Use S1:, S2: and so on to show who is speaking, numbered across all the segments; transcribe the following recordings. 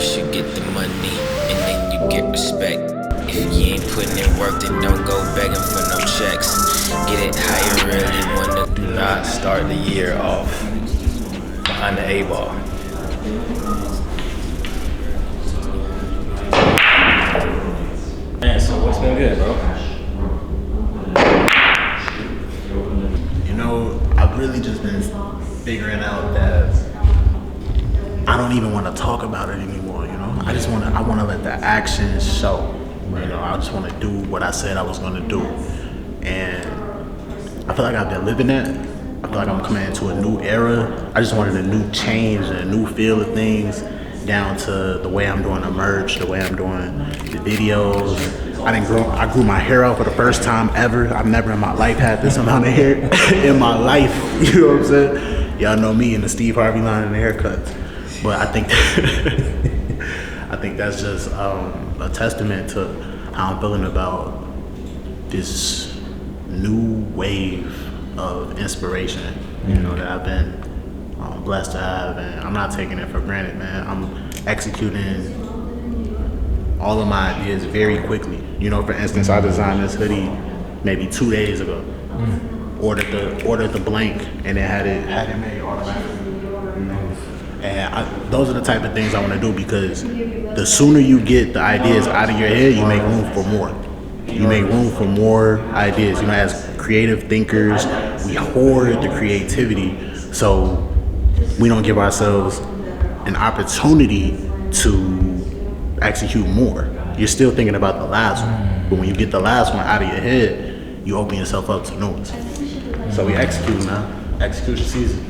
S1: First you get the money, and then you get respect. If you ain't putting in work, then don't go begging for no checks. Get it how you really wanna.
S2: Do not start the year off behind the A-ball. Man, so what's been good, bro?
S3: You know, I've really just been figuring out that I don't even want to talk about it anymore, you know? I want to let the action show. You know, I just want to do what I said I was going to do. And I feel like I've been living that. I feel like I'm coming into a new era. I just wanted a new change and a new feel of things, down to the way I'm doing the merch, the way I'm doing the videos. I grew my hair out for the first time ever. I've never in my life had this amount of hair in my life. You know what I'm saying? Y'all know me in the Steve Harvey line and the haircuts. But I think I think that's just a testament to how I'm feeling about this new wave of inspiration, you know, that I've been blessed to have, and I'm not taking it for granted, man. I'm executing all of my ideas very quickly. You know, for instance, I designed this hoodie maybe 2 days ago. Ordered the blank, and it had it made automatically. And those are the type of things I want to do, because the sooner you get the ideas out of your head, you make room for more. You make room for more ideas. You know, as creative thinkers, we hoard the creativity, so we don't give ourselves an opportunity to execute more. You're still thinking about the last one, but when you get the last one out of your head, you open yourself up to new ones. So we execute now. Execution season.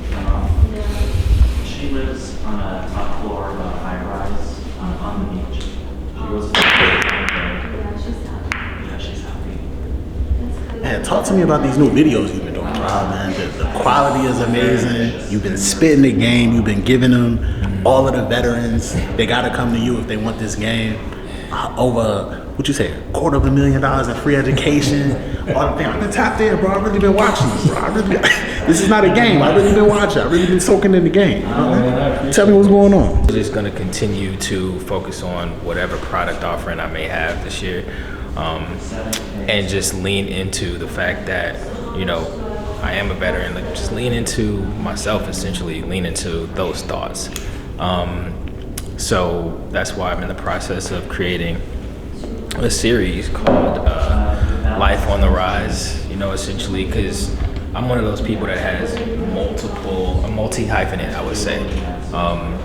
S4: She lives on a top floor of a high rise on the beach. She goes to
S5: Yeah, she's happy.
S4: yeah, she's happy.
S3: Man, talk to me about these new videos you've been doing. Wow, man, the quality is amazing. You've been spitting the game. You've been giving them all of the veterans. They got to come to you if they want this game. Over, what you say, $250,000 in free education. All the things. I've been tapped in, bro. I've really been watching this, bro. This is not a game. I've really been watching. I've really been soaking in the game. Tell me what's going on.
S2: I'm just gonna continue to focus on whatever product offering I may have this year, and just lean into the fact that, you know, I am a veteran. Like, just lean into myself, essentially, lean into those thoughts. So that's why I'm in the process of creating a series called Life on the Rise, you know, essentially, because I'm one of those people that has a multi-hyphenate, I would say.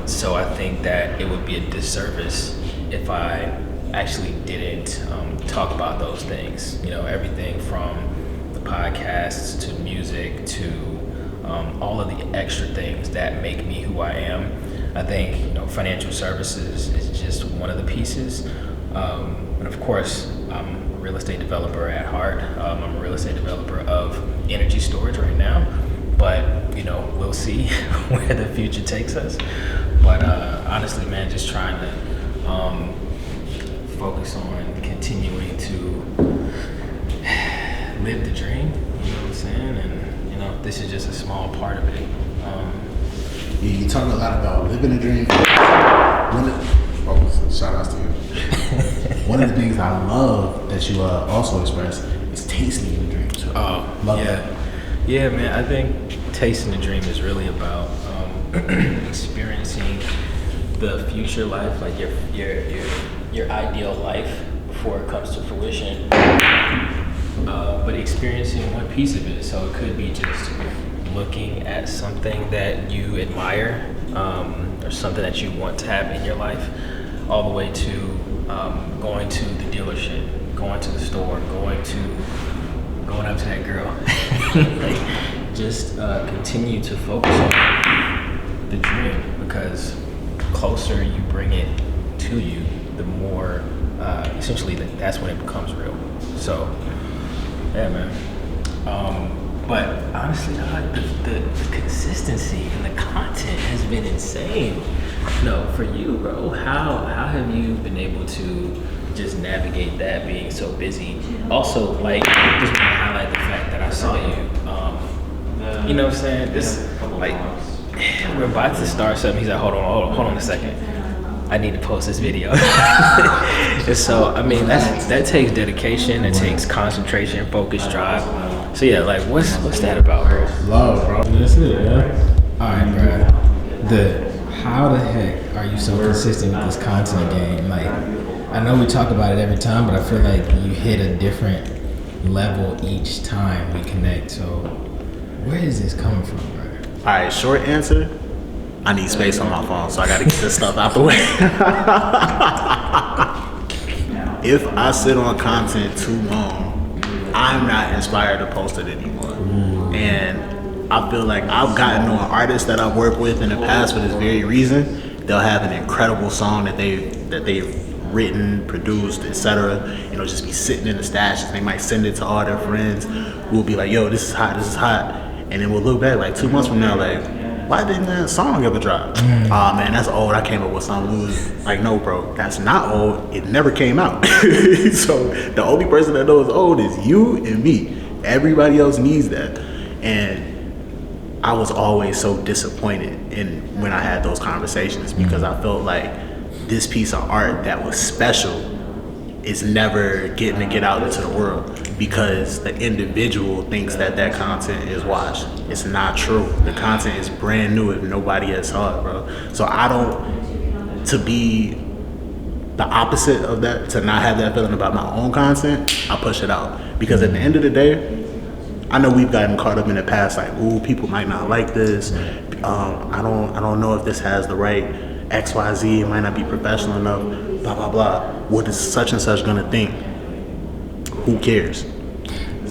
S2: So I think that it would be a disservice if I actually didn't talk about those things, you know, everything from the podcasts to music to all of the extra things that make me who I am. I think, you know, financial services is just one of the pieces. And of course, I'm a real estate developer at heart. I'm a real estate developer of energy storage right now, but, you know, we'll see where the future takes us. But honestly, man, just trying to focus on continuing to live the dream, you know what I'm saying? And, you know, this is just a small part of it.
S3: You talk a lot about living a dream. Shout outs to you. One of the things I love that you also express is tasting the dream. So love that.
S2: Yeah, man. I think tasting the dream is really about experiencing the future life, like your ideal life before it comes to fruition. But experiencing one piece of it. So it could be just looking at something that you admire, or something that you want to have in your life, all the way to going to the dealership, going to the store, going up to that girl. Like, just continue to focus on the dream, because closer you bring it to you, the more essentially that's when it becomes real. So yeah, man. But honestly, the consistency and the content has been insane. No, for you, bro, how have you been able to just navigate that, being so busy? Also, like, just want to highlight the fact that I saw you. You know what I'm saying? This, like, we're about to start something. He's like, hold on a second. I need to post this video. And so, I mean, that takes dedication, it takes concentration, focus, drive. So yeah, like what's that about?
S6: Love, bro. That's it, yeah. All right, bro. How the heck are you so consistent with this content game? Like, I know we talk about it every time, but I feel like you hit a different level each time we connect. So where is this coming from, bro?
S3: All right, short answer. I need space on my phone, so I gotta get this stuff out the way. If I sit on content too long, I'm not inspired to post it anymore. And I feel like I've gotten to an artist that I've worked with in the past for this very reason. They'll have an incredible song that they've written, produced, etc. You know, just be sitting in the stashes. They might send it to all their friends who will be like, yo, this is hot, this is hot. And then we'll look back like 2 months from now, like, why didn't that song ever drop? Oh man, that's old. I came up with something new. Like, no, bro, that's not old. It never came out. So the only person that knows old is you and me. Everybody else needs that. And I was always so disappointed in when I had those conversations because I felt like this piece of art that was special is never getting to get out into the world because the individual thinks that content is washed. It's not true. The content is brand new if nobody has saw it, bro. So to be the opposite of that, to not have that feeling about my own content, I push it out. Because at the end of the day, I know we've gotten caught up in the past, like, ooh, people might not like this. I don't know if this has the right XYZ, it might not be professional enough, blah, blah, blah. What is such and such gonna think? Who cares?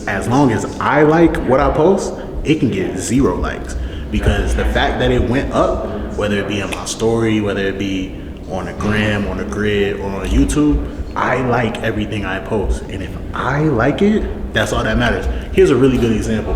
S3: As long as I like what I post, it can get 0 likes. Because the fact that it went up, whether it be in my story, whether it be on the gram, on the grid, or on YouTube, I like everything I post. And if I like it, that's all that matters. Here's a really good example.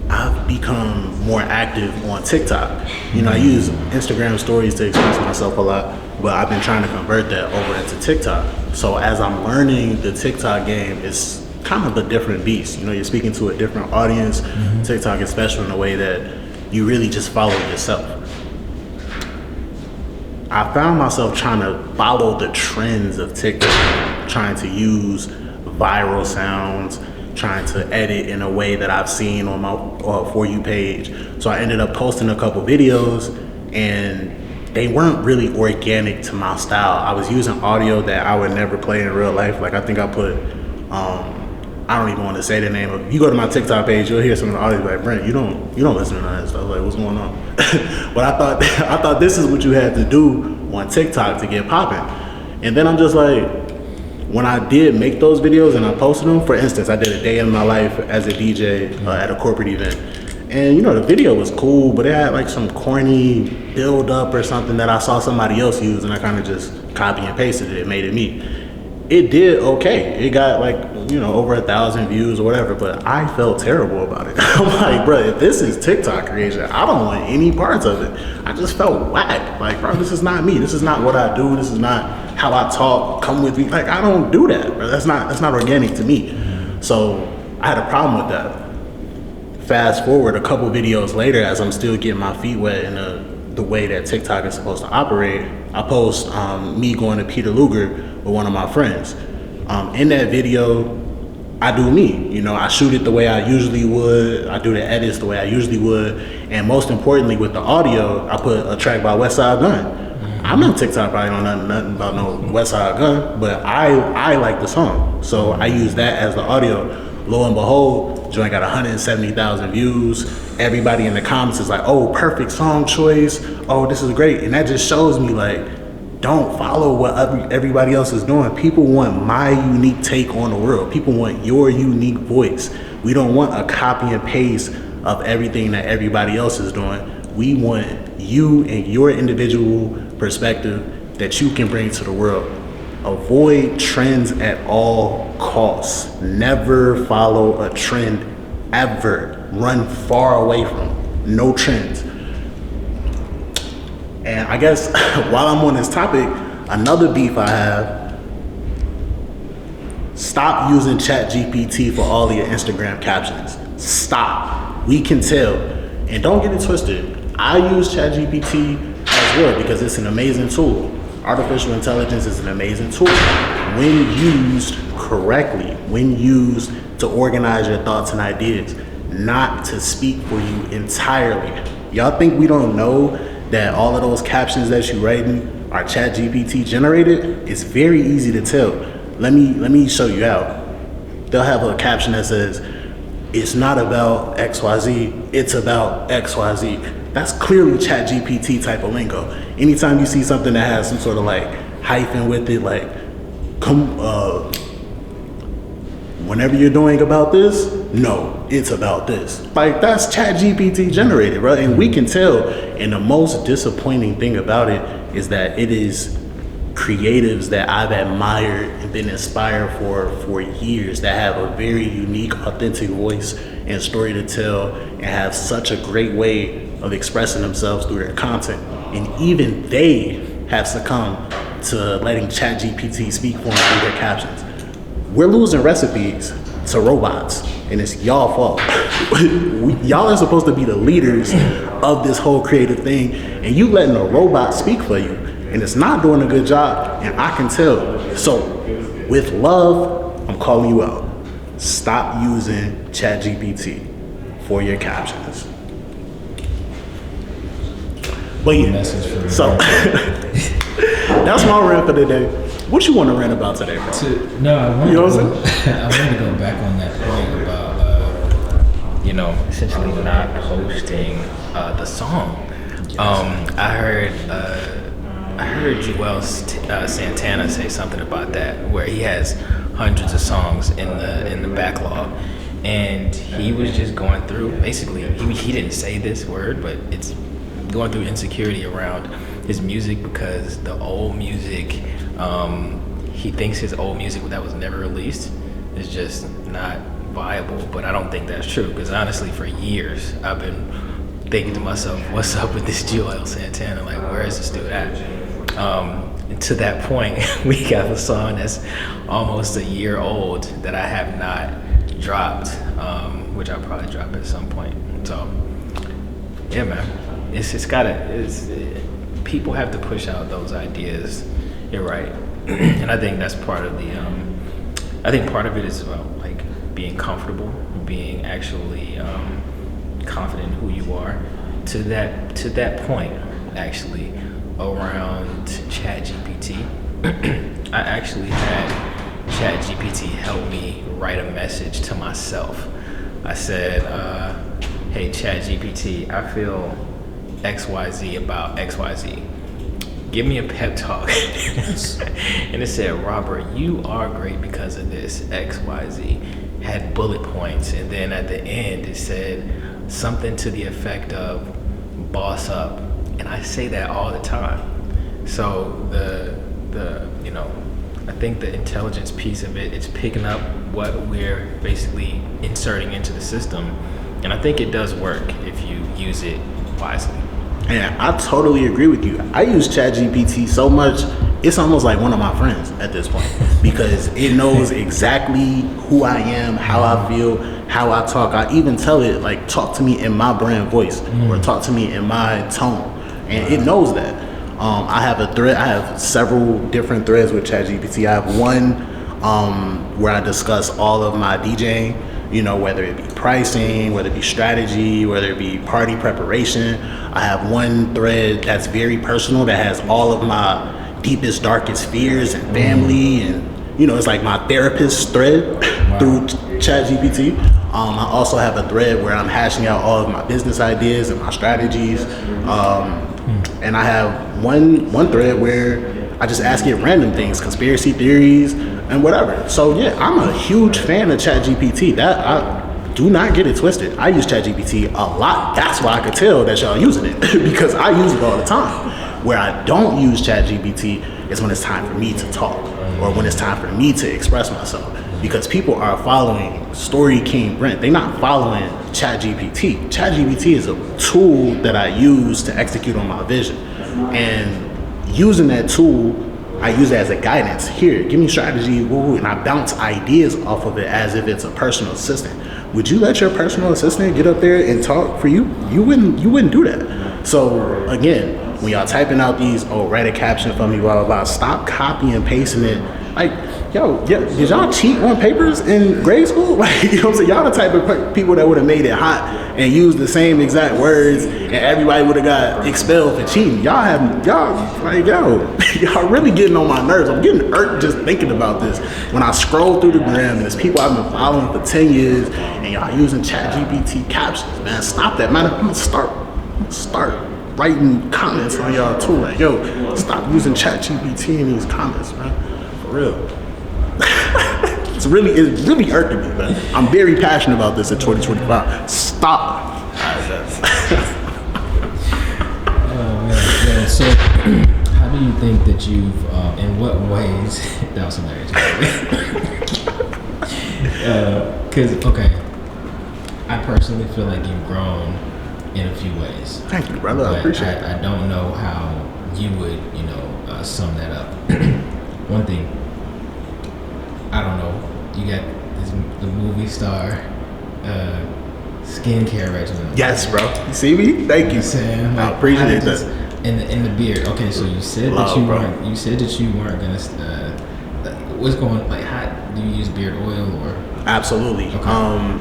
S3: I've become more active on TikTok. You know, I use Instagram stories to express myself a lot, but I've been trying to convert that over into TikTok. So as I'm learning the TikTok game, it's kind of a different beast. You know, you're speaking to a different audience. TikTok is special in a way that you really just follow yourself. I found myself trying to follow the trends of TikTok, trying to use viral sounds, trying to edit in a way that I've seen on my For You page. So I ended up posting a couple videos and they weren't really organic to my style. I was using audio that I would never play in real life. Like I think I put, I don't even want to say the name of it. You go to my TikTok page, you'll hear some of the audio like, Brent, you don't listen to that stuff. Like, what's going on? But I thought this is what you had to do on TikTok to get popping. And then I'm just like, when I did make those videos and I posted them, for instance, I did a day in my life as a DJ at a corporate event. And you know, the video was cool, but it had like some corny build up or something that I saw somebody else use and I kind of just copy and pasted it, made it me. It did okay. It got like, you know, over 1,000 views or whatever, but I felt terrible about it. I'm like, bro, if this is TikTok creation, I don't want any parts of it. I just felt whack. Like, bro, this is not me. This is not what I do. This is not how I talk. Come with me. Like, I don't do that, bro. That's not organic to me. So I had a problem with that. Fast forward a couple videos later, as I'm still getting my feet wet in the way that TikTok is supposed to operate, I post me going to Peter Luger with one of my friends. In that video, I do me. You know, I shoot it the way I usually would. I do the edits the way I usually would. And most importantly, with the audio, I put a track by Westside Gunn. I'm on TikTok, probably don't know nothing about no Westside Gunn, but I like the song. So I use that as the audio. Lo and behold, joint got 170,000 views. Everybody in the comments is like, oh, perfect song choice. Oh, this is great. And that just shows me like, don't follow what everybody else is doing. People want my unique take on the world. People want your unique voice. We don't want a copy and paste of everything that everybody else is doing. We want you and your individual perspective that you can bring to the world. Avoid trends at all costs. Never follow a trend ever. Run far away from no trends. And I guess while I'm on this topic, another beef I have, stop using ChatGPT for all of your Instagram captions. Stop. We can tell. And don't get it twisted. I use ChatGPT as as well, because it's an amazing tool. Artificial intelligence is an amazing tool when used correctly, when used to organize your thoughts and ideas, not to speak for you entirely. Y'all think we don't know that all of those captions that you writing are ChatGPT generated? It's very easy to tell. Let me show you how. They'll have a caption that says, "It's not about XYZ, it's about XYZ." That's clearly ChatGPT type of lingo. Anytime you see something that has some sort of like hyphen with it, like whenever you're doing about this, no, it's about this. Like, that's ChatGPT generated, right? And we can tell. And the most disappointing thing about it is that it is creatives that I've admired and been inspired for years, that have a very unique, authentic voice and story to tell, and have such a great way of expressing themselves through their content. And even they have succumbed to letting ChatGPT speak for them through their captions. We're losing recipes to robots, and it's y'all fault. Y'all are supposed to be the leaders of this whole creative thing, and you letting a robot speak for you, and it's not doing a good job, and I can tell. So, with love, I'm calling you out. Stop using ChatGPT for your captions. But yeah, so that's my rant for today. What you want to rant about today, bro?
S6: No, I wanted,
S3: You know what
S6: to
S3: I'm
S6: go, I wanted to go back on that point about,
S2: essentially not posting the song. I heard Joel Santana say something about that, where he has hundreds of songs in the backlog, and he was just going through. Basically, he didn't say this word, but it's going through insecurity around his music, because the old music, he thinks his old music that was never released is just not viable. But I don't think that's true, because honestly, for years I've been thinking to myself, what's up with this Joel Santana? Like, where is this dude at? And to that point, we got a song that's almost a year old that I have not dropped, which I'll probably drop at some point. So yeah, man, people have to push out those ideas. You're right. And I think that's part of I think part of it is about like being comfortable, being actually confident in who you are. To that point, actually, around ChatGPT, I actually had ChatGPT help me write a message to myself. I said, "Hey ChatGPT, I feel XYZ about XYZ. Give me a pep talk." And it said, "Robert, you are great because of this XYZ." Had bullet points, and then at the end it said something to the effect of "boss up," and I say that all the time. So I think the intelligence piece of it's picking up what we're basically inserting into the system, and I think it does work if you use it wisely.
S3: And I totally agree with you. I use ChatGPT so much, it's almost like one of my friends at this point, because it knows exactly who I am, how I feel, how I talk. I even tell it, like, talk to me in my brand voice, or talk to me in my tone, and it knows that. I have a thread. I have several different threads with ChatGPT. I have one where I discuss all of my DJing, whether it be pricing, whether it be strategy, whether it be party preparation. I have one thread that's very personal, that has all of my deepest, darkest fears and family, and it's like my therapist thread through ChatGPT. I also have a thread where I'm hashing out all of my business ideas and my strategies. And I have one thread where I just ask it random things, conspiracy theories and whatever. So yeah, I'm a huge fan of ChatGPT. Do not get it twisted. I use ChatGPT a lot. That's why I could tell that y'all using it because I use it all the time. Where I don't use ChatGPT is when it's time for me to talk, or when it's time for me to express myself. Because people are following Story King Brent. They're not following ChatGPT. ChatGPT is a tool that I use to execute on my vision. And using that tool, I use it as a guidance. Here, give me strategy, woo, and I bounce ideas off of it as if it's a personal assistant. Would you let your personal assistant get up there and talk for you? You wouldn't do that. So again, when y'all typing out these, write a caption for me, blah, blah, blah, stop copying and pasting it. Like, yo, did y'all cheat on papers in grade school? Like, you know what I'm saying? Y'all the type of people that would have made it hot and used the same exact words and everybody would have got expelled for cheating. Y'all really getting on my nerves. I'm getting irked just thinking about this. When I scroll through the gram and there's people I've been following for 10 years and y'all using ChatGPT captions, man, stop that. Man, I'm gonna start writing comments on y'all too. Like, yo, stop using ChatGPT in these comments, man. For real. It's really irking me, man. I'm very passionate about this in 2025. Stop.
S6: Yeah, so how do you think that you've, in what ways, that was hilarious. Because, okay, I personally feel like you've grown in a few ways.
S3: Thank you, brother. I appreciate it.
S6: I don't know how you would, sum that up. One thing, I don't know, you got the movie star skincare regimen.
S3: Yes, bro. You see me? Thank you.
S6: Saying,
S3: I appreciate that.
S6: In the beard. Okay, so you said that you weren't. You said that you weren't gonna. What's going? Like, how do you use beard oil or?
S3: Absolutely.
S6: Okay.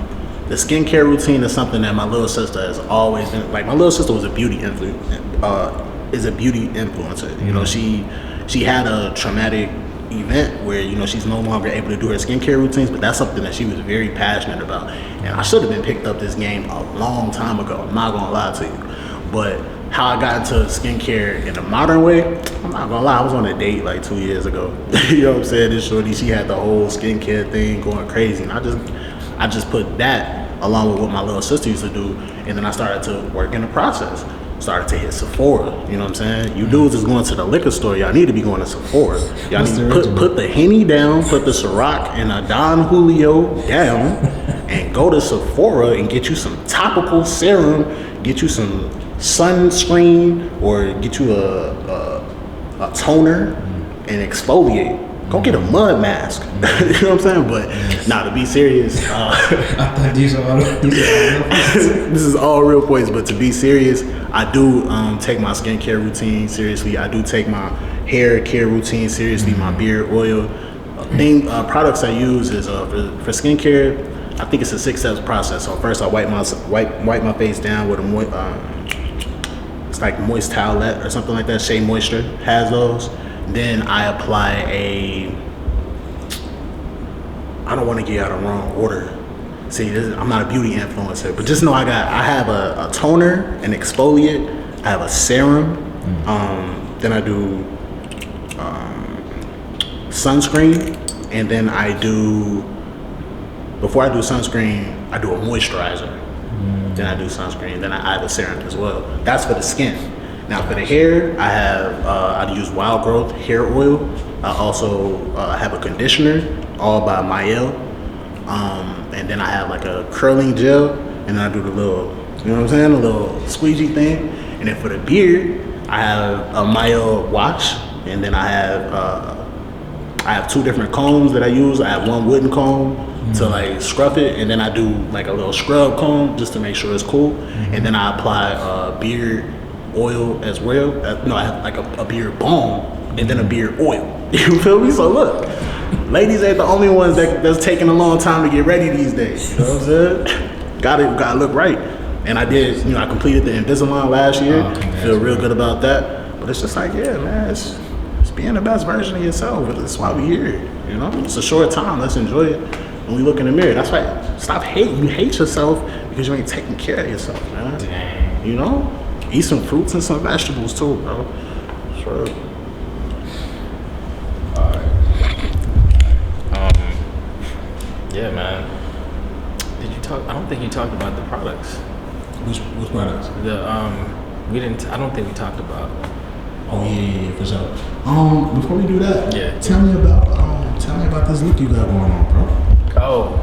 S3: The skincare routine is something that my little sister has always been. Like, my little sister was a beauty influencer. Is a beauty influencer. You know, she had a traumatic event where she's no longer able to do her skincare routines, but that's something that she was very passionate about. And I should have been picked up this game a long time ago. I'm not gonna lie to you, but how I got into skincare in a modern way, I'm not gonna lie, I was on a date like 2 years ago. You know what I'm saying? This shorty, she had the whole skincare thing going crazy, and I just put that along with what my little sister used to do, and then I started to work in the process. Started to hit Sephora, you know what I'm saying? You dudes is going to the liquor store, y'all need to be going to Sephora. Y'all need to put the Henny down, put the Ciroc and a Don Julio down, and go to Sephora and get you some topical serum, get you some sunscreen, or get you a toner and exfoliate. Go get a mud mask. You know what I'm saying? But now, to be serious,
S6: these are all
S3: this is all real points. But to be serious, I do take my skincare routine seriously. I do take my hair care routine seriously. My beard oil products I use is for skincare. I think it's a 6 steps process. So first, I wipe my face down with it's like moist towelette or something like that. Shea Moisture has those. Then I apply I don't want to get out of wrong order. See, I'm not a beauty influencer, but just know I have a toner, an exfoliate, I have a serum, then I do sunscreen, and then before I do sunscreen, I do a moisturizer. Then I do sunscreen, then I have a serum as well. That's for the skin. Now for the hair, I use Wild Growth hair oil. I also have a conditioner, all by Mael. And then I have like a curling gel, and then I do the little, you know what I'm saying, a little squeegee thing. And then for the beard, I have a Mael wash, and then I have 2 different combs that I use. I have one wooden comb to like scrub it, and then I do like a little scrub comb just to make sure it's cool. And then I apply beard oil as well. No, I have like a beard balm and then a beard oil. You feel me? So look, ladies ain't the only ones that's taking a long time to get ready these days. You know what I'm saying? Gotta look right. And I did, I completed the Invisalign last year. Feel real good about that. But it's just like, yeah, man, it's being the best version of yourself. That's why we here. It's a short time. Let's enjoy it when we look in the mirror. That's why stop hating. You hate yourself because you ain't taking care of yourself, man. Dang. Eat some fruits and some vegetables too, bro. Sure.
S2: Yeah, man. Did you talk? I don't think you talked about the products.
S7: Which products?
S2: We didn't. I don't think we talked about.
S7: Oh yeah, for sure. Before we do that, tell me about this look you got going on, bro.
S2: Oh,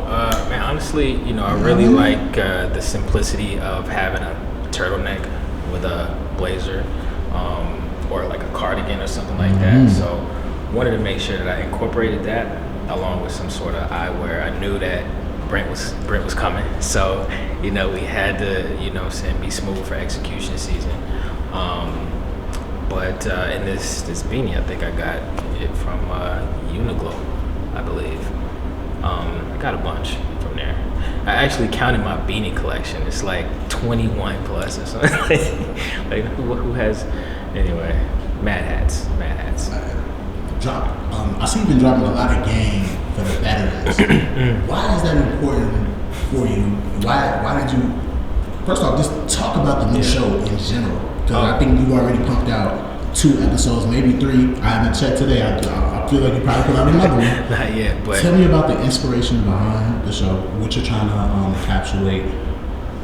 S2: man. Honestly, I really like the simplicity of having a turtleneck with a blazer, or like a cardigan or something like that. So, wanted to make sure that I incorporated that along with some sort of eyewear. I knew that Brent was coming, so we had to be smooth for execution season. But in this beanie, I think I got it from Uniqlo, I believe. I got a bunch from there. I actually counted my beanie collection. It's like 21 plus or something. Like who has? Anyway, Mad Hats.
S7: I see you've been dropping a lot of game for the veterans. Why is that important for you? Why did you? First off, just talk about the new show in general. Because I think you already pumped out 2 episodes, maybe 3. I haven't checked today. I feel like you probably put out another one.
S2: Not yet, but
S7: tell me about the inspiration behind the show. What you're trying to encapsulate.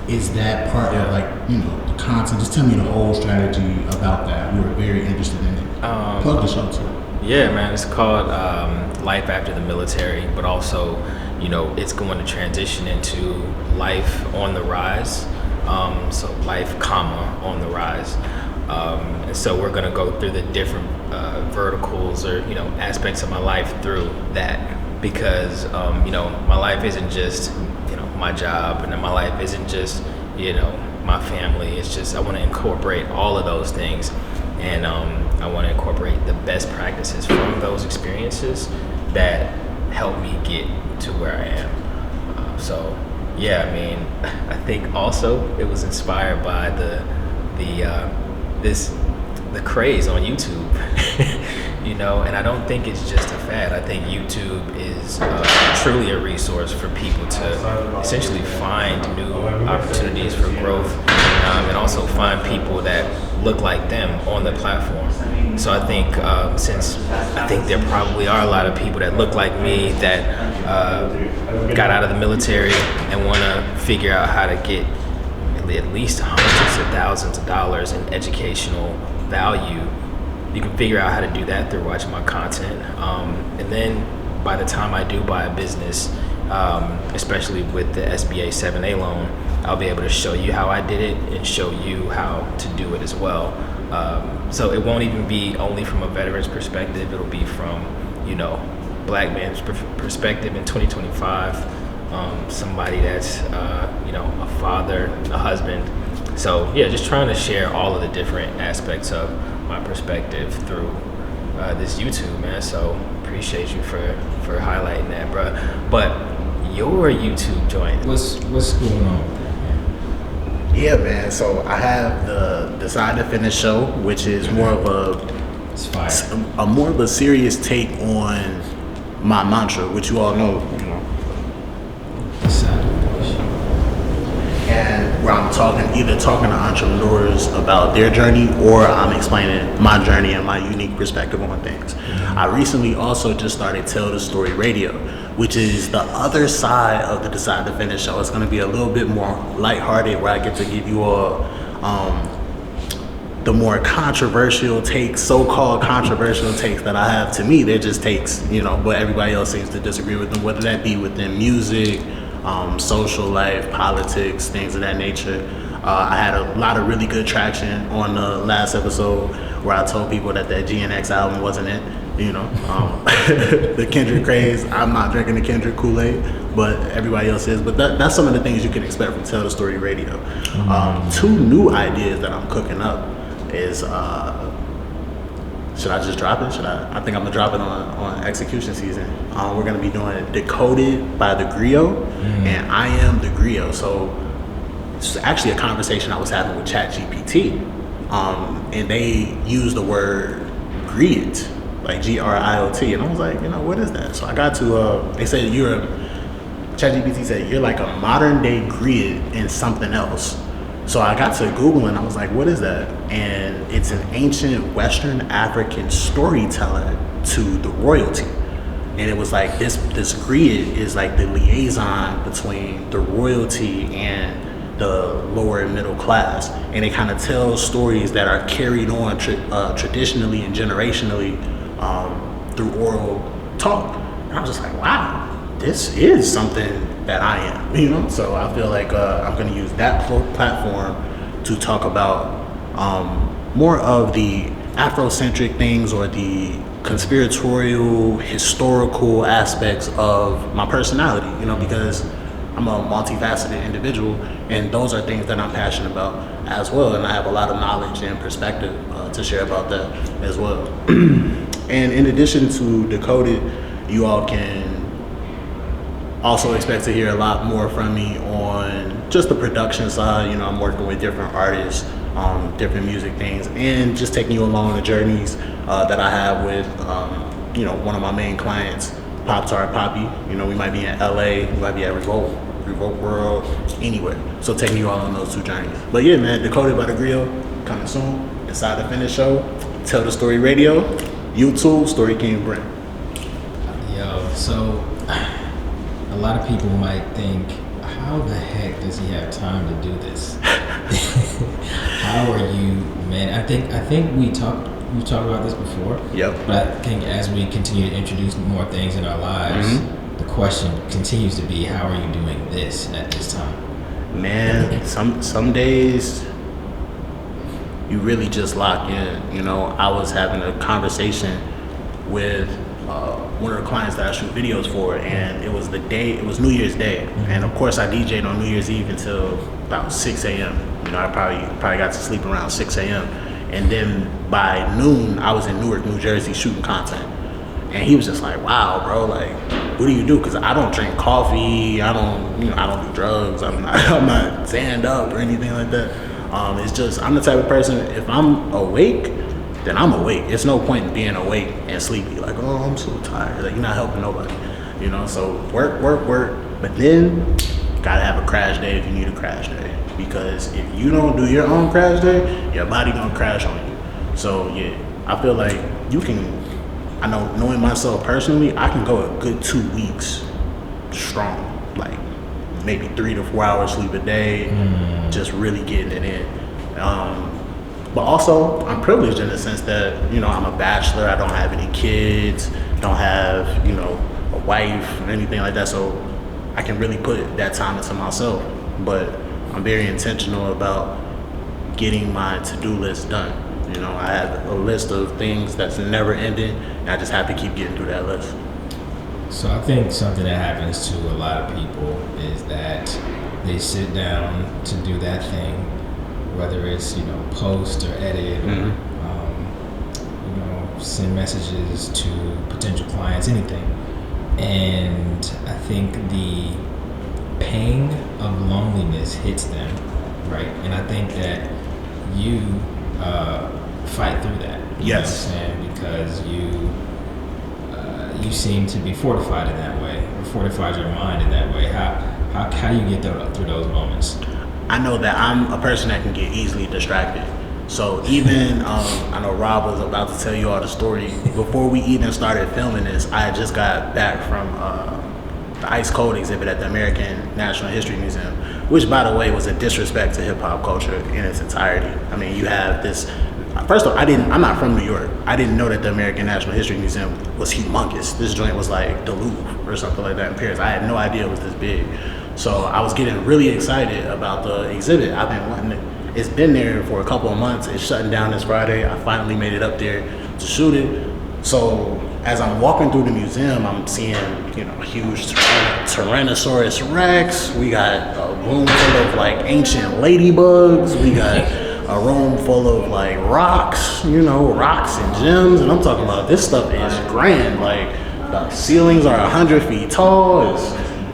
S7: Is that part of the content? Just tell me the whole strategy about that. We were very interested in it. Plug the show too.
S2: Yeah, man, it's called Life After the Military, but also, it's going to transition into life on the rise. So life, on the rise. And so we're going to go through the different verticals or, aspects of my life through that because, my life isn't just, my job, and then my life isn't just, my family. It's just, I want to incorporate all of those things. And I want to incorporate the best practices from those experiences that help me get to where I am. So, yeah, I mean, I think also it was inspired by the craze on YouTube, and I don't think it's just a fad. I think YouTube is truly a resource for people to essentially find new opportunities for growth and also find people that look like them on the platform. So I think since I think there probably are a lot of people that look like me that got out of the military and want to figure out how to get at least hundreds of thousands of dollars in educational value. You can figure out how to do that through watching my content. And then by the time I do buy a business, especially with the SBA 7A loan, I'll be able to show you how I did it and show you how to do it as well. So it won't even be only from a veteran's perspective. It'll be from, black man's perspective in 2025. Somebody that's, a father, a husband. So yeah, just trying to share all of the different aspects of my perspective through this YouTube, man. So appreciate you for highlighting that, bro. But your YouTube joint,
S6: What's going on?
S3: Yeah, man. So I have the Decide to Finish show, which is more of
S6: It's fire.
S3: more of a serious take on my mantra, which you all know, and where I'm either talking to entrepreneurs about their journey, or I'm explaining my journey and my unique perspective on things. I recently also just started Tell the Story Radio, which is the other side of the Decide to Finish show. It's going to be a little bit more lighthearted, where I get to give you all the more controversial takes, so-called controversial takes that I have. To me, they're just takes, but everybody else seems to disagree with them, whether that be within music, social life, politics, things of that nature. I had a lot of really good traction on the last episode where I told people that GNX album wasn't it. The Kendrick craze. I'm not drinking the Kendrick Kool-Aid, but everybody else is. But that's some of the things you can expect from Tell the Story Radio. 2 new ideas that I'm cooking up is, should I just drop it? I think I'm gonna drop it on execution season. We're gonna be doing Decoded by the Griot, and I Am the Griot. So it's actually a conversation I was having with ChatGPT, and they used the word griot, like GRIOT, and I was like, what is that? So I got to, they said ChatGPT said you're like a modern day griot in something else. So I got to Google and I was like, what is that? And it's an ancient Western African storyteller to the royalty. And it was like this griot is like the liaison between the royalty and the lower and middle class. And it kind of tells stories that are carried on traditionally and generationally through oral talk. And I was just like, wow, this is something that I am, So I feel like I'm going to use that platform to talk about more of the Afrocentric things or the conspiratorial, historical aspects of my personality, because I'm a multifaceted individual, and those are things that I'm passionate about as well. And I have a lot of knowledge and perspective to share about that as well. And in addition to Decoded, you all can also expect to hear a lot more from me on just the production side. You know, I'm working with different artists, different music things, and just taking you along the journeys that I have with, you know, one of my main clients, Pop Tart Poppy. You know, we might be in LA, we might be at Revolt World, anywhere. So taking you all on those two journeys. But yeah, man, Decoded by the Grill, coming soon. Inside the Finish Show, Tell the Story Radio, YouTube, Story King Brent.
S6: Yo, so a lot of people might think, how the heck does he have time to do this? How are you, man? I think we've talked about this before.
S3: Yep.
S6: But I think as we continue to introduce more things in our lives, the question continues to be, how are you doing this at this time?
S3: Man, some days you really just lock in. You know, I was having a conversation with one of the clients that I shoot videos for, and it was New Year's Day, and of course I DJ'd on New Year's Eve until about 6 a.m. You know, I probably got to sleep around 6 a.m. And then by noon I was in Newark, New Jersey shooting content, and he was just like, "Wow, bro, like, what do you do?" Because I don't drink coffee, I don't do drugs, I'm not stand up or anything like that. It's just, I'm the type of person, if I'm awake, then I'm awake. It's no point in being awake and sleepy. Like, oh, I'm so tired. Like, you're not helping nobody. You know, so work. But then, gotta have a crash day if you need a crash day. Because if you don't do your own crash day, your body gonna crash on you. So yeah, I feel like you can, I know, knowing myself personally, I can go a good 2 weeks strong. Like, maybe 3 to 4 hours sleep a day, just really getting it in. But also, I'm privileged in the sense that, you know, I'm a bachelor, I don't have any kids, don't have, you know, a wife or anything like that, so I can really put that time into myself. But I'm very intentional about getting my to-do list done. You know, I have a list of things that's never ending, and I just have to keep getting through that list.
S6: So I think something that happens to a lot of people is that they sit down to do that thing, whether it's, you know, post or edit, or, you know, send messages to potential clients, anything. And I think the pang of loneliness hits them, right? And I think that you fight through that. You know what I'm saying? Because you seem to be fortified in that way, or fortified your mind in that way. How do you get through those moments?
S3: I know that I'm a person that can get easily distracted. So even, I know Rob was about to tell you all the story. Before we even started filming this, I had just got back from the Ice Cold exhibit at the American National History Museum, which, by the way, was a disrespect to hip hop culture in its entirety. I mean, you have this, first of all, I'm not from New York. I didn't know that the American National History Museum was humongous. This joint was like the Louvre or something like that in Paris. I had no idea it was this big. So I was getting really excited about the exhibit. I've been wanting it. It's been there for a couple of months. It's shutting down this Friday. I finally made it up there to shoot it. So as I'm walking through the museum, I'm seeing, you know, huge Tyrannosaurus Rex. We got a room full of like ancient ladybugs. We got a room full of like rocks, you know, rocks and gems. And I'm talking about, this stuff is grand. Like, the ceilings are 100 feet tall.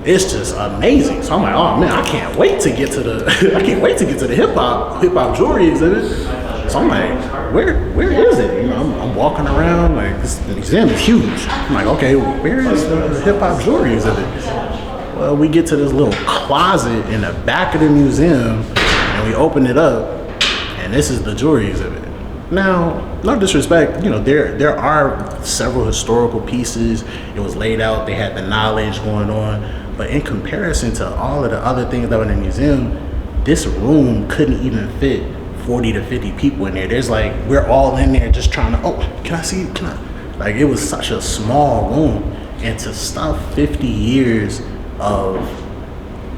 S3: It's just amazing. So I'm like, oh man, I can't wait to get to the hip hop jewelry exhibit. So I'm like, where is it? You know, I'm walking around, like, the museum is huge. I'm like, okay, where is the hip hop jewelry exhibit? Well, we get to this little closet in the back of the museum, and we open it up, and this is the jewelry exhibit. Now, no disrespect, you know, there are several historical pieces. It was laid out, they had the knowledge going on. But in comparison to all of the other things that were in the museum, this room couldn't even fit 40 to 50 people in there. There's like, we're all in there just trying to, oh, can I see? Like, it was such a small room. And to stuff 50 years of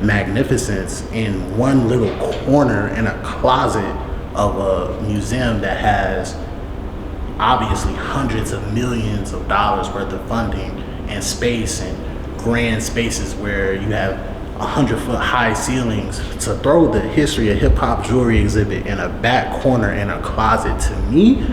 S3: magnificence in one little corner in a closet of a museum that has obviously hundreds of millions of dollars worth of funding and space and grand spaces where you have 100-foot high ceilings, to throw the history of hip hop jewelry exhibit in a back corner in a closet, to me,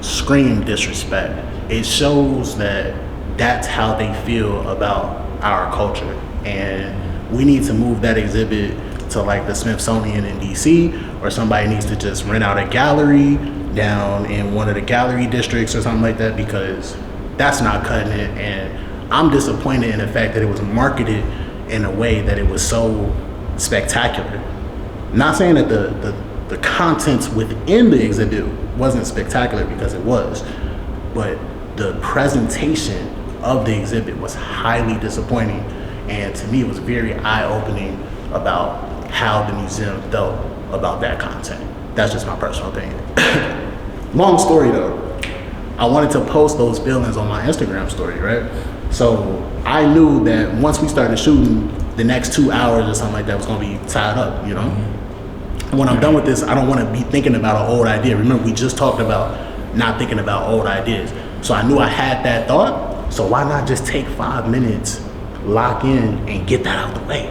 S3: scream disrespect. It shows that that's how they feel about our culture. And we need to move that exhibit to like the Smithsonian in DC, or somebody needs to just rent out a gallery down in one of the gallery districts or something like that, because that's not cutting it. And I'm disappointed in the fact that it was marketed in a way that it was so spectacular. Not saying that the contents within the exhibit wasn't spectacular, because it was, but the presentation of the exhibit was highly disappointing. And to me, it was very eye-opening about how the museum felt about that content. That's just my personal opinion. Long story though, I wanted to post those feelings on my Instagram story, right? So I knew that once we started shooting, the next 2 hours or something like that was gonna be tied up, you know? And when I'm done with this, I don't wanna be thinking about an old idea. Remember, we just talked about not thinking about old ideas. So I knew I had that thought, so why not just take 5 minutes, lock in, and get that out the way?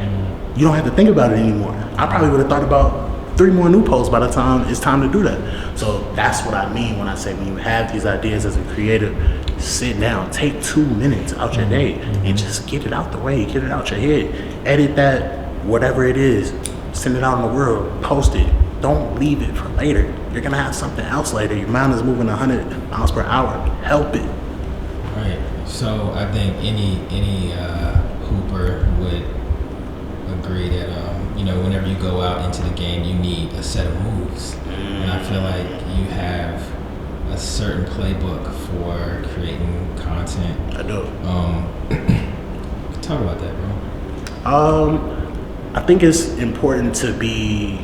S3: You don't have to think about it anymore. I probably would have thought about 3 more new posts by the time it's time to do that. So that's what I mean when I say, when you have these ideas as a creator, sit down, take 2 minutes out your day and just get it out the way, get it out your head. Edit that, whatever it is, send it out in the world, post it. Don't leave it for later. You're gonna have something else later. Your mind is moving 100 miles per hour. Help it.
S6: Right. So I think any hooper would agree that whenever you go out into the game, you need a set of moves, and I feel like you have a certain playbook for creating content.
S3: I do.
S6: Talk about that, bro.
S3: I think it's important to be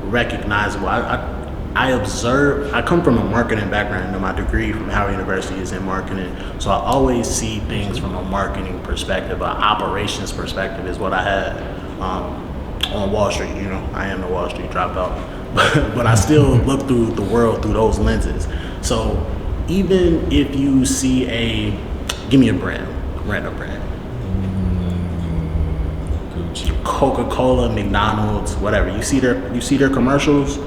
S3: recognizable. I observe, I come from a marketing background, and my degree from Howard University is in marketing. So I always see things from a marketing perspective, an operations perspective is what I had on Wall Street. I am the Wall Street dropout, but I still look through the world through those lenses. So even if you see give me a brand, random brand.
S6: Gucci.
S3: Coca-Cola, McDonald's, whatever. You see their commercials,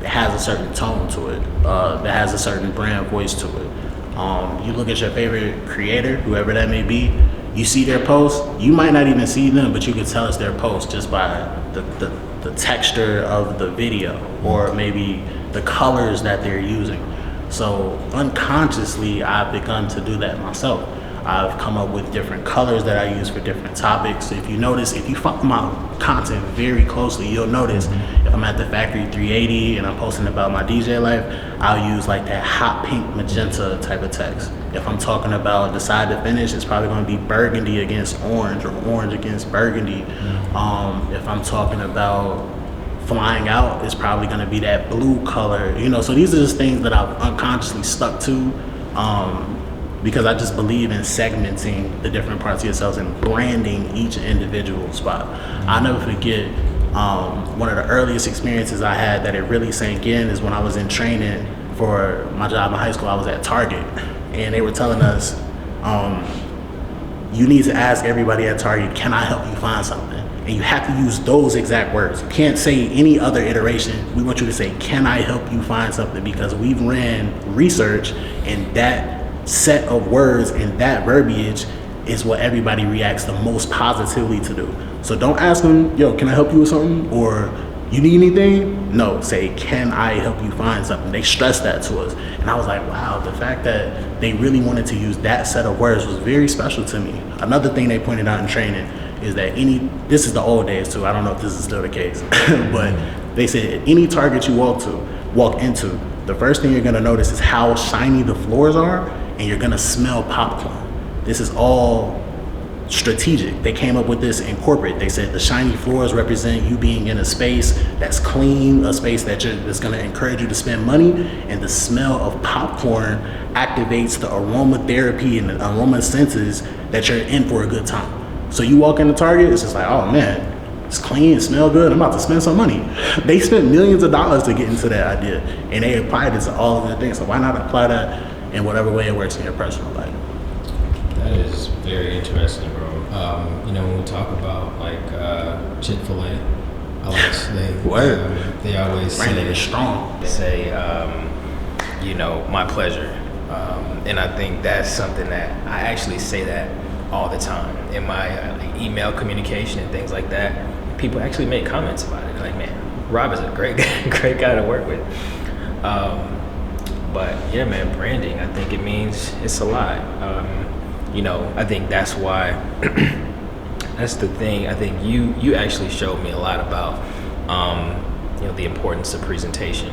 S3: it has a certain tone to it. That has a certain brand voice to it. You look at your favorite creator, whoever that may be, you see their posts, you might not even see them, but you can tell it's their post just by the texture of the video, or maybe the colors that they're using. So unconsciously, I've begun to do that myself. I've come up with different colors that I use for different topics. If you notice, if you follow my content very closely, you'll notice if I'm at the Factory 380 and I'm posting about my DJ life, I'll use like that hot pink magenta type of text. If I'm talking about decide to finish, it's probably going to be burgundy against orange, or orange against burgundy. If I'm talking about flying out, it's probably going to be that blue color. So these are just things that I've unconsciously stuck to. Because I just believe in segmenting the different parts of yourselves and branding each individual spot. I'll never forget one of the earliest experiences I had that it really sank in is when I was in training for my job in high school. I was at Target, and they were telling us, you need to ask everybody at Target, can I help you find something? And you have to use those exact words. You can't say any other iteration. We want you to say, can I help you find something? Because we've ran research, and that set of words and that verbiage is what everybody reacts the most positively to do. So don't ask them, yo, can I help you with something? Or you need anything? No, say, can I help you find something? They stress that to us. And I was like, wow, the fact that they really wanted to use that set of words was very special to me. Another thing they pointed out in training is that this is the old days too, I don't know if this is still the case, but they said any Target you walk into, the first thing you're gonna notice is how shiny the floors are, and you're gonna smell popcorn. This is all strategic. They came up with this in corporate. They said the shiny floors represent you being in a space that's clean, a space that's gonna encourage you to spend money, and the smell of popcorn activates the aromatherapy and the aroma senses that you're in for a good time. So you walk into Target, it's just like, oh man, it's clean, it smells good, I'm about to spend some money. They spent millions of dollars to get into that idea, and they applied it to all of the things. So why not apply that in whatever way it works in your personal life?
S6: That is very interesting, bro. When we talk about like Chick-fil-A, I like to say they always
S3: Brandon is
S6: say,
S3: strong.
S2: My pleasure. And I think that's something that I actually say that all the time in my email communication and things like that. People actually make comments about it. Like, man, Rob is a great guy to work with. But yeah, man, branding, I think it means it's a lot. I think that's why, that's the thing. I think you actually showed me a lot about, the importance of presentation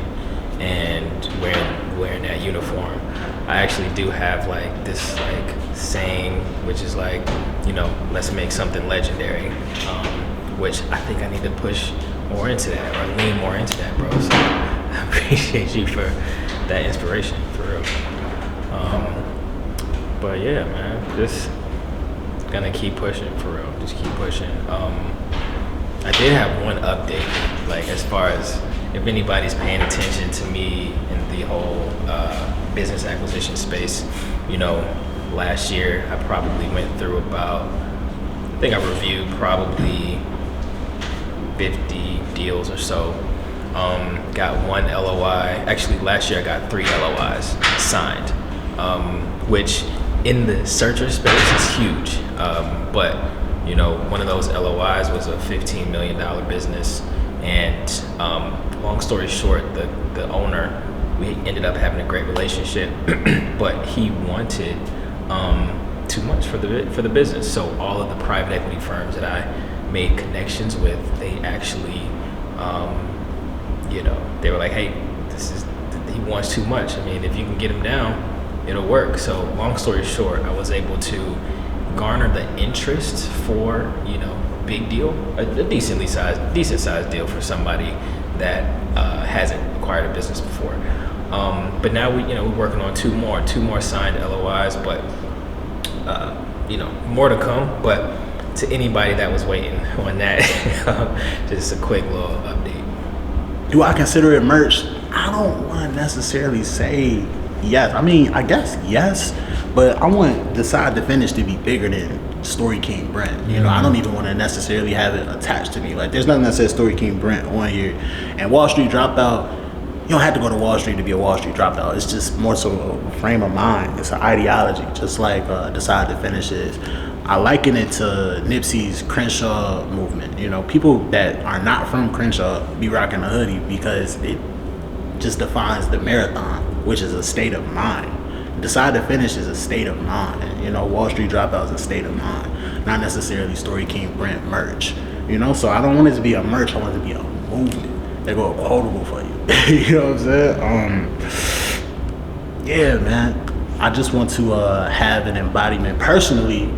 S2: and wearing that uniform. I actually do have like this like saying, which is like, let's make something legendary, which I think I need to push more into that or lean more into that, bro. So I appreciate you for that inspiration, for real. But yeah, man, just gonna keep pushing, for real. Just keep pushing. I did have one update, like as far as if anybody's paying attention to me in the whole business acquisition space. Last year I probably went through I reviewed probably 50 deals or so. Got one LOI. Actually, last year I got 3 LOIs signed, which in the searcher space is huge. But one of those LOIs was a $15 million business, and long story short, the owner, we ended up having a great relationship, but he wanted too much for the business. So all of the private equity firms that I made connections with, they actually, they were like, hey, he wants too much. I mean, if you can get him down, it'll work. So long story short, I was able to garner the interest for, big deal, a decent sized deal for somebody that hasn't acquired a business before. But now we're working on two more signed LOIs, but more to come. But to anybody that was waiting on that, just a quick little update.
S3: Do I consider it merch? I don't want to necessarily say yes. I mean, I guess yes, but I want Decide to Finish to be bigger than Story King Brent. I don't even want to necessarily have it attached to me. Like, there's nothing that says Story King Brent on here. And Wall Street Dropout, you don't have to go to Wall Street to be a Wall Street Dropout. It's just more so a frame of mind. It's an ideology, just like Decide to Finish is. I liken it to Nipsey's Crenshaw movement. People that are not from Crenshaw be rocking a hoodie because it just defines the marathon, which is a state of mind. Decide to Finish is a state of mind. Wall Street Dropout is a state of mind, not necessarily Story King Brent merch. So I don't want it to be a merch. I want it to be a movement. They go quotable for you. You know what I'm saying? Yeah, man. I just want to have an embodiment personally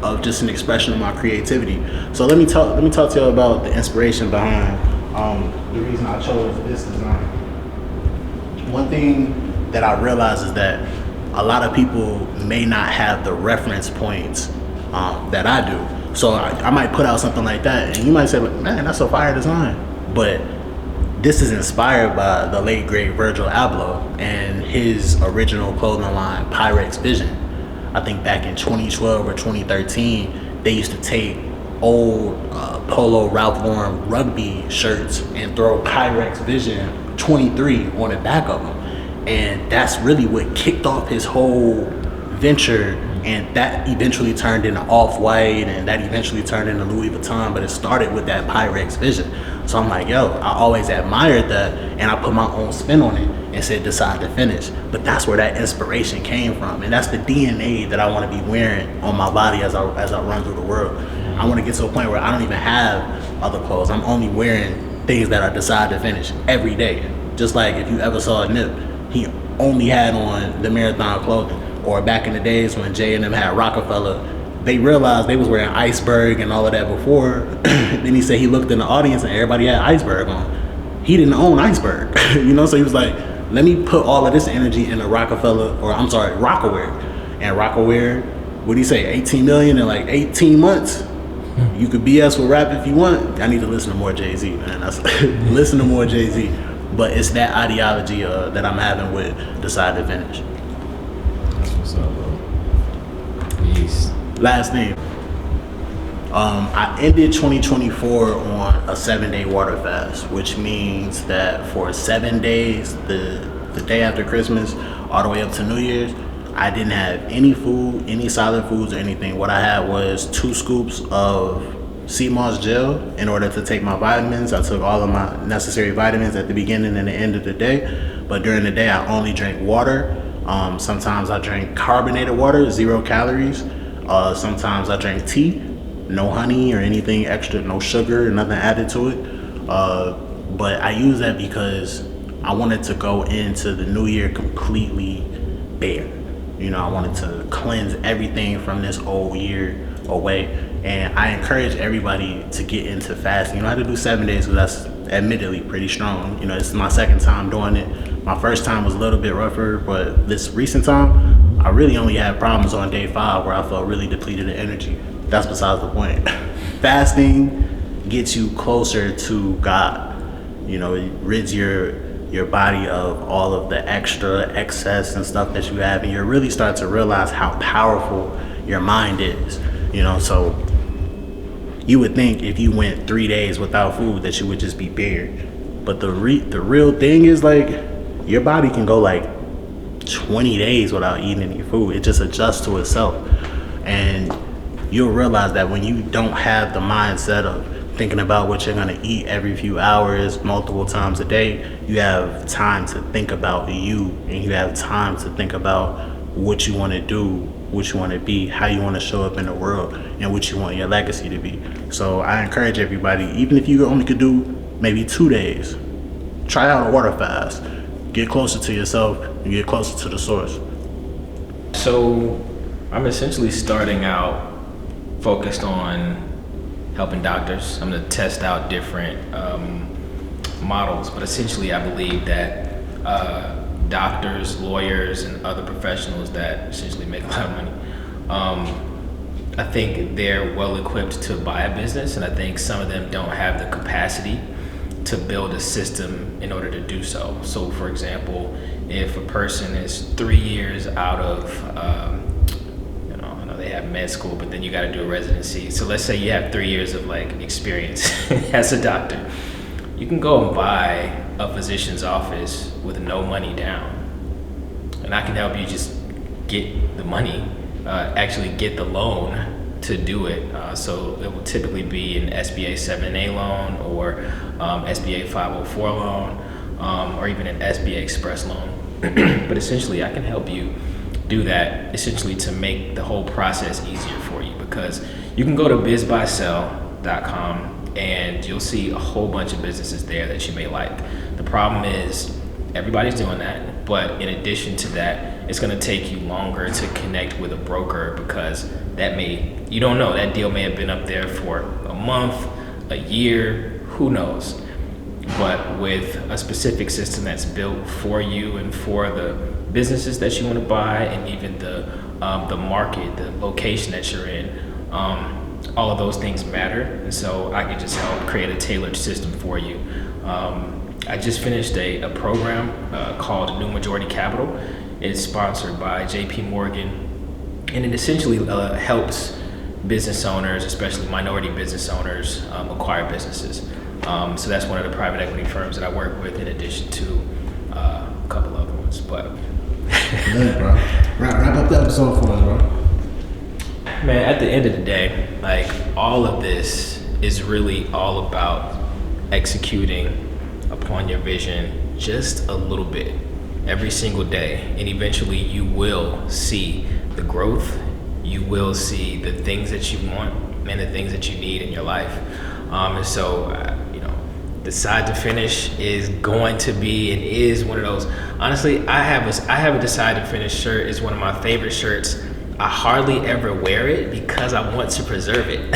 S3: of just an expression of my creativity. So let me talk to you about the inspiration behind the reason I chose this design. One thing that I realize is that a lot of people may not have the reference points that I do. So I might put out something like that, and you might say, man, that's a fire design. But this is inspired by the late great Virgil Abloh and his original clothing line, Pyrex Vision. I think back in 2012 or 2013, they used to take old Polo Ralph Lauren rugby shirts and throw Pyrex Vision 23 on the back of them. And that's really what kicked off his whole venture, and that eventually turned into Off-White, and that eventually turned into Louis Vuitton, but it started with that Pyrex Vision. So I'm like, yo, I always admired that, and I put my own spin on it and said Decide to Finish. But that's where that inspiration came from, and that's the DNA that I want to be wearing on my body as I run through the world. I want to get to a point where I don't even have other clothes. I'm only wearing things that I Decide to Finish every day. Just like if you ever saw Nip, he only had on the Marathon clothing. Or back in the days when Jay and them had Rockefeller, they realized they was wearing Iceberg and all of that before. Then he said he looked in the audience and everybody had Iceberg on. He didn't own Iceberg, so he was like, let me put all of this energy into Rocawear. And Rocawear, what do you say, 18 million in like 18 months? You could BS with rap if you want. I need to listen to more Jay-Z, man. Listen to more Jay-Z. But it's that ideology that I'm having with Decide to Finish.
S6: That's what's up, bro. Peace.
S3: Last name. I ended 2024 on a 7-day water fast, which means that for 7 days, the day after Christmas, all the way up to New Year's, I didn't have any food, any solid foods or anything. What I had was 2 scoops of sea moss gel in order to take my vitamins. I took all of my necessary vitamins at the beginning and the end of the day, but during the day I only drank water. Sometimes I drank carbonated water, 0 calories. Sometimes I drank tea, no honey or anything extra, no sugar, nothing added to it. But I use that because I wanted to go into the new year completely bare. You know, I wanted to cleanse everything from this old year away. And I encourage everybody to get into fasting. You know, I had to do 7 days because that's admittedly pretty strong. You know, this is my second time doing it. My first time was a little bit rougher, but this recent time, I really only had problems on day 5 where I felt really depleted of energy. That's besides the point. Fasting gets you closer to God. You know, it rids your body of all of the extra excess and stuff that you have, and you really start to realize how powerful your mind is. You know, so you would think if you went 3 days without food that you would just be bare, but the real thing is, like, your body can go like 20 days without eating any food. It just adjusts to itself, and you'll realize that when you don't have the mindset of thinking about what you're gonna eat every few hours, multiple times a day, you have time to think about you, and you have time to think about what you want to do, what you want to be, how you want to show up in the world, and what you want your legacy to be. So I encourage everybody, even if you only could do maybe 2 days, try out a water fast. Get closer to yourself and get closer to the source.
S2: So I'm essentially starting out focused on helping doctors. I'm going to test out different models, but essentially I believe that doctors, lawyers, and other professionals that essentially make a lot of money, I think they're well equipped to buy a business, and I think some of them don't have the capacity to build a system in order to do so. So for example, if a person is 3 years out of I know they have med school, but then you got to do a residency. So let's say you have 3 years of like experience as a doctor. You can go and buy a physician's office with no money down, and I can help you just get the money, actually get the loan to do it. So it will typically be an SBA 7A loan or SBA 504 loan, or even an SBA Express loan. But essentially I can help you do that, essentially to make the whole process easier for you, because you can go to bizbuysell.com and you'll see a whole bunch of businesses there that you may like. The problem is everybody's doing that, but in addition to that, it's going to take you longer to connect with a broker, because you don't know, that deal may have been up there for a month, a year, who knows. But with a specific system that's built for you and for the businesses that you want to buy, and even the market, the location that you're in, all of those things matter. And so I can just help create a tailored system for you. I just finished a program called New Majority Capital. It's sponsored by JP Morgan, and it essentially helps business owners, especially minority business owners, acquire businesses. So that's one of the private equity firms that I work with, in addition to a couple other ones. But
S7: yeah, bro. Wrap up the episode for us, bro.
S2: Man, at the end of the day, like, all of this is really all about executing upon your vision just a little bit every single day, and eventually you will see the growth. You will see the things that you want and the things that you need in your life. And so, Decide to Finish is going to be and is one of those. Honestly, I have a Decide to Finish shirt. It's one of my favorite shirts. I hardly ever wear it because I want to preserve it.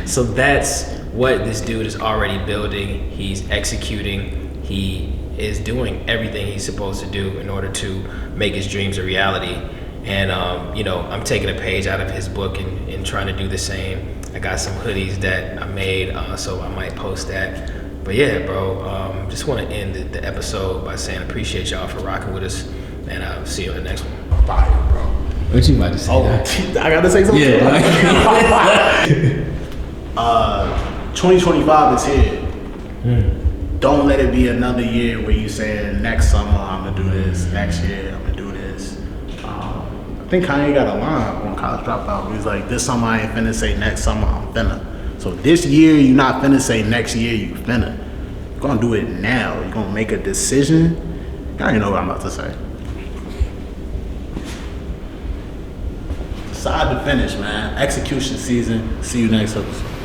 S2: So that's what this dude is already building. He's executing. He is doing everything he's supposed to do in order to make his dreams a reality. And I'm taking a page out of his book and trying to do the same. I got some hoodies that I made, so I might post that. But yeah, bro, just want to end the episode by saying I appreciate y'all for rocking with us, and I'll see you on the next one.
S3: Fire, bro.
S6: What you about to say?
S3: Oh, I gotta say something.
S6: Yeah.
S3: 2025 is here. Don't let it be another year where you say next summer I'm gonna do this, next year I'm gonna do this. I think Kanye got a line on College Dropout. He's like, this summer I ain't finna say next summer I'm finna. So this year you not finna say next year you finna. You're gonna do it now. You're gonna make a decision. I already know what I'm about to say. Decide to finish, man. Execution season. See you next episode.